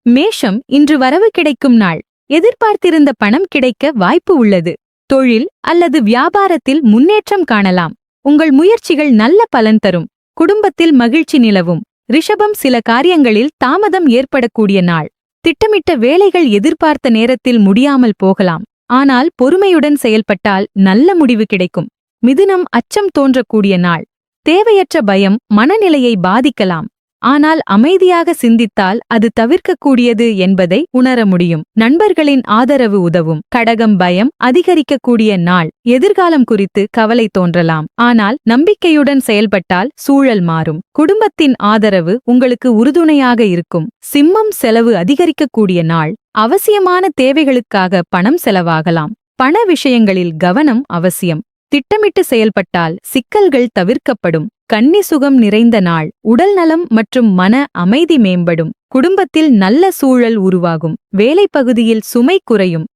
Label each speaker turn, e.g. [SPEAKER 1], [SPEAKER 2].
[SPEAKER 1] மேஷம், இன்று வரவு கிடைக்கும் நாள். எதிர்பார்த்திருந்த பணம் கிடைக்க வாய்ப்பு உள்ளது. தொழில் அல்லது வியாபாரத்தில் முன்னேற்றம் காணலாம். உங்கள் முயற்சிகள் நல்ல பலன் தரும். குடும்பத்தில் மகிழ்ச்சி நிலவும். ரிஷபம், சில காரியங்களில் தாமதம் ஏற்படக்கூடிய நாள். திட்டமிட்ட வேலைகள் எதிர்பார்த்த நேரத்தில் முடியாமல் போகலாம். ஆனால் பொறுமையுடன் செயல்பட்டால் நல்ல முடிவு கிடைக்கும். மிதுனம், அச்சம் தோன்றக்கூடிய நாள். தேவையற்ற பயம் மனநிலையை பாதிக்கலாம். ஆனால் அமைதியாக சிந்தித்தால் அது தவிர்க்கக்கூடியது என்பதை உணர முடியும். நண்பர்களின் ஆதரவு உதவும். கடகம், பயம் அதிகரிக்கக்கூடிய நாள். எதிர்காலம் குறித்து கவலை தோன்றலாம். ஆனால் நம்பிக்கையுடன் செயல்பட்டால் சூழல் மாறும். குடும்பத்தின் ஆதரவு உங்களுக்கு உறுதுணையாக இருக்கும். சிம்மம், செலவு அதிகரிக்கக்கூடிய நாள். அவசியமான தேவைகளுக்காக பணம் செலவாகலாம். பண விஷயங்களில் கவனம் அவசியம். திட்டமிட்டு செயல்பட்டால் சிக்கல்கள் தவிர்க்கப்படும். கன்னி, சுகம் நிறைந்த நாள். உடல் நலம் மற்றும் மன அமைதி மேம்படும். குடும்பத்தில் நல்ல சூழல் உருவாகும். வேலை பகுதியில் சுமை குறையும்.